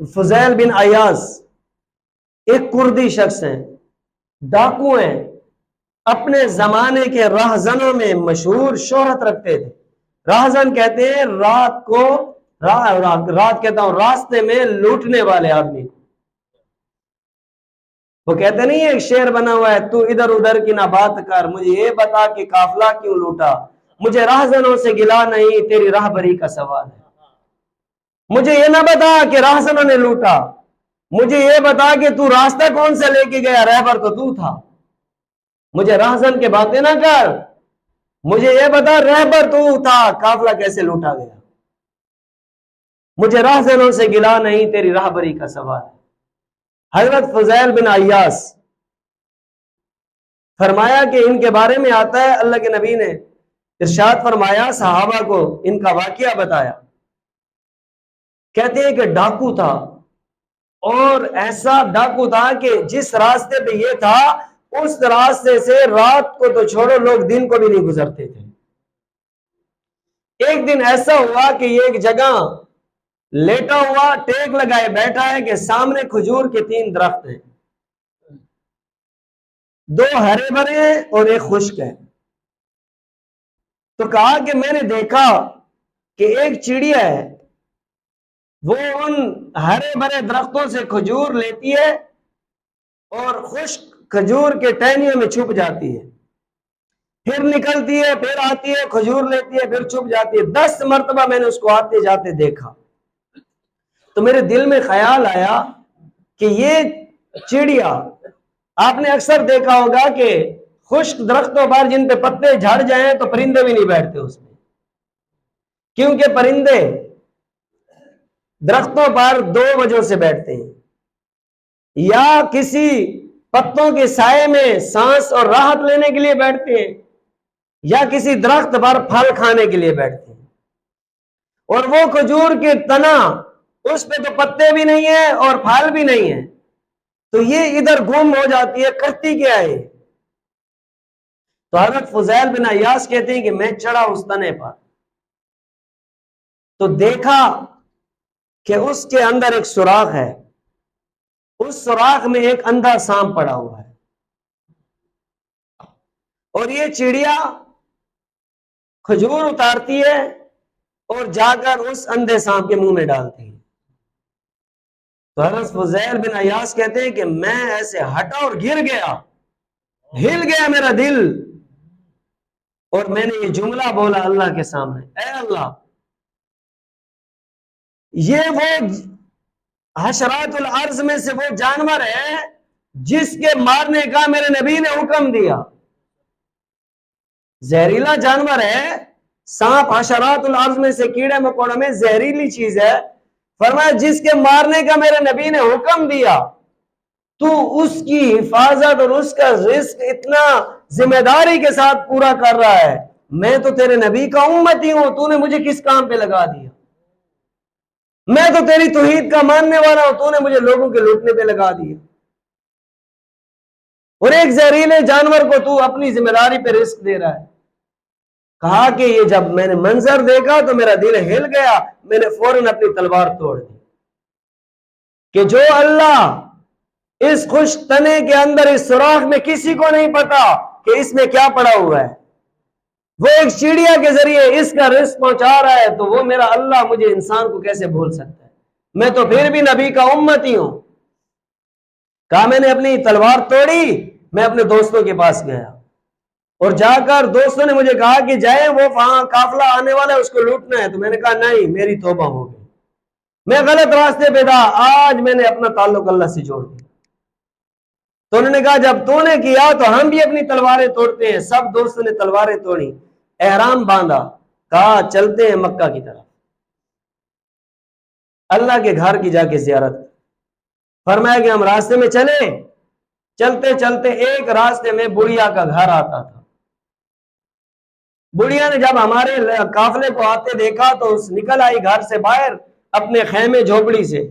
فضیل بن ایاز ایک کردی شخص ہیں، ڈاکو ہیں، اپنے زمانے کے راہزنوں میں مشہور شہرت رکھتے تھے۔ راہزن کہتے ہیں رات کو رات کہتا ہوں راستے میں لوٹنے والے آدمی۔ وہ کہتے نہیں ایک شعر بنا ہوا ہے، تو ادھر ادھر کی نہ بات کر، مجھے یہ بتا کہ قافلہ کیوں لوٹا، مجھے راہزنوں سے گلا نہیں، تیری راہبری کا سوال ہے۔ مجھے یہ نہ بتا کہ راہزنوں نے لوٹا، مجھے یہ بتا کہ تو راستہ کون سا لے کے گیا، رہبر تو تھا۔ مجھے راہزن کے باتیں نہ کر، مجھے یہ بتا رہبر تو تھا، قافلہ کیسے لوٹا گیا۔ مجھے راہزنوں سے گلا نہیں، تیری راہبری کا سوال ہے۔ حضرت فضیل بن ایاس فرمایا کہ ان کے بارے میں آتا ہے، اللہ کے نبی نے ارشاد فرمایا، صحابہ کو ان کا واقعہ بتایا، کہتے ہیں کہ ڈاکو تھا، اور ایسا ڈاکو تھا کہ جس راستے پہ یہ تھا اس راستے سے رات کو تو چھوڑو لوگ دن کو بھی نہیں گزرتے تھے۔ ایک دن ایسا ہوا کہ یہ ایک جگہ لیٹا ہوا ٹیک لگائے بیٹھا ہے کہ سامنے کھجور کے 3 درخت ہیں، 2 ہرے بھرے ہیں اور ایک خشک ہے۔ تو کہا کہ میں نے دیکھا کہ ایک چڑیا ہے، وہ ان ہرے بھرے درختوں سے کھجور لیتی ہے اور خشک کھجور کے ٹہنیوں میں چھپ جاتی ہے، پھر نکلتی ہے، پھر آتی ہے، کھجور لیتی ہے، پھر چھپ جاتی ہے۔ 10 مرتبہ میں نے اس کو آتے جاتے دیکھا، تو میرے دل میں خیال آیا کہ یہ چڑیا، آپ نے اکثر دیکھا ہوگا کہ خشک درختوں پر جن پہ پتے جھڑ جائیں تو پرندے بھی نہیں بیٹھتے اس میں، کیونکہ پرندے درختوں پر 2 وجہ سے بیٹھتے ہیں، یا کسی پتوں کے سائے میں سانس اور راحت لینے کے لیے بیٹھتے ہیں، یا کسی درخت پر پھل کھانے کے لیے بیٹھتے ہیں۔ اور وہ کھجور کے تنا، اس پہ تو پتے بھی نہیں ہیں اور پھل بھی نہیں ہیں، تو یہ ادھر گم ہو جاتی ہے، کرتی کیا ہے؟ تو حضرت فضیل بن ایاس کہتے ہیں کہ میں چڑھا اس تنے پر، تو دیکھا کہ اس کے اندر ایک سوراخ ہے، اس سوراخ میں ایک اندھا سانپ پڑا ہوا ہے، اور یہ چڑیا کھجور اتارتی ہے اور جا کر اس اندھے سانپ کے منہ میں ڈالتی ہے۔ تو حضرت فضیل بن ایاس کہتے ہیں کہ میں ایسے ہٹا اور گر گیا، ہل گیا میرا دل، اور میں نے یہ جملہ بولا اللہ کے سامنے، اے اللہ، یہ وہ حشرات الارض میں سے وہ جانور ہے جس کے مارنے کا میرے نبی نے حکم دیا۔ زہریلا جانور ہے، سانپ حشرات الارض میں سے کیڑے مکوڑوں میں زہریلی چیز ہے، فرمایا جس کے مارنے کا میرے نبی نے حکم دیا، تو اس کی حفاظت اور اس کا رزق اتنا ذمہ داری کے ساتھ پورا کر رہا ہے، میں تو تیرے نبی کا امتی ہوں، تو نے مجھے کس کام پہ لگا دیا؟ میں تو تیری توحید کا ماننے والا ہوں، تو نے مجھے لوگوں کے لوٹنے پہ لگا دیا، اور ایک زہریلے جانور کو تو اپنی ذمہ داری پہ رزق دے رہا ہے۔ کہا کہ یہ جب میں نے منظر دیکھا تو میرا دل ہل گیا، میں نے فوراً اپنی تلوار توڑ دی کہ جو اللہ اس خشک تنے کے اندر اس سوراخ میں کسی کو نہیں پتا کہ اس میں کیا پڑا ہوا ہے، وہ ایک چڑیا کے ذریعے اس کا رزق پہنچا رہا ہے، تو وہ میرا اللہ مجھے انسان کو کیسے بھول سکتا ہے؟ میں تو پھر بھی نبی کا امتی ہوں۔ کہا میں نے اپنی تلوار توڑی، میں اپنے دوستوں کے پاس گیا، اور جا کر دوستوں نے مجھے کہا کہ جائیں وہ وہاں قافلہ آنے والا ہے، اس کو لوٹنا ہے، تو میں نے کہا نہیں، میری توبہ ہو گئی، میں غلط راستے پہ تھا، آج میں نے اپنا تعلق اللہ سے جوڑ دیا۔ تو انہوں نے کہا جب تو نے کیا تو ہم بھی اپنی تلواریں توڑتے ہیں۔ سب دوستوں نے تلواریں توڑی، احرام باندھا، کہا چلتے ہیں مکہ کی طرف، اللہ کے گھر کی جا کے زیارت۔ فرمایا کہ ہم راستے میں چلے، چلتے چلتے ایک راستے میں بڑھیا کا گھر آتا تھا۔ بڑھیا نے جب ہمارے قافلے کو آتے دیکھا تو نکل آئی گھر سے باہر اپنے خیمے جھوپڑی سے،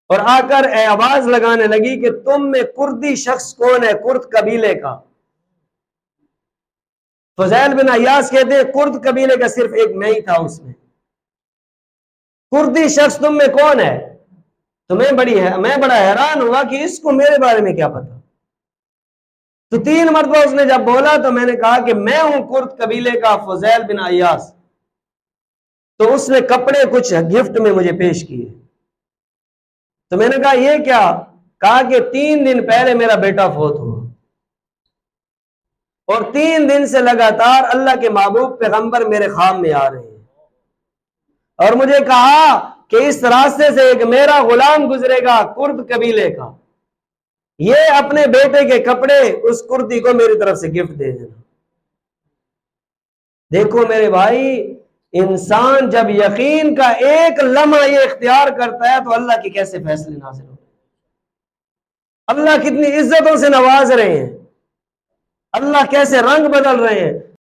اور آ کر آواز لگانے لگی کہ تم میں کردی شخص کون ہے، کرد قبیلے کا؟ فضیل بن ایاس کہتے ہیں کرد قبیلے کا صرف ایک میں ہی تھا اس میں، کردی شخص تم میں کون ہے؟ تو میں بڑا حیران ہوا کہ اس کو میرے بارے میں کیا پتا. تو 3 مرتبہ اس نے جب بولا تو میں نے کہا کہ میں ہوں کرد قبیلے کا فضیل بن عیاس. تو اس نے کپڑے کچھ گفٹ میں مجھے پیش کیے. تو میں نے کہا یہ کیا؟ کہا کہ 3 دن پہلے میرا بیٹا فوت ہوا اور 3 دن سے لگاتار اللہ کے محبوب پیغمبر میرے خواب میں آ رہے ہیں اور مجھے کہا کہ اس راستے سے ایک میرا غلام گزرے گا کرد قبیلے کا، یہ اپنے بیٹے کے کپڑے اس کردی کو میری طرف سے گفٹ دے دینا. دیکھو میرے بھائی، انسان جب یقین کا ایک لمحہ یہ اختیار کرتا ہے تو اللہ کے کیسے فیصلے نازل ہوتے ہیں. اللہ کتنی عزتوں سے نواز رہے ہیں، اللہ کیسے رنگ بدل رہے ہیں.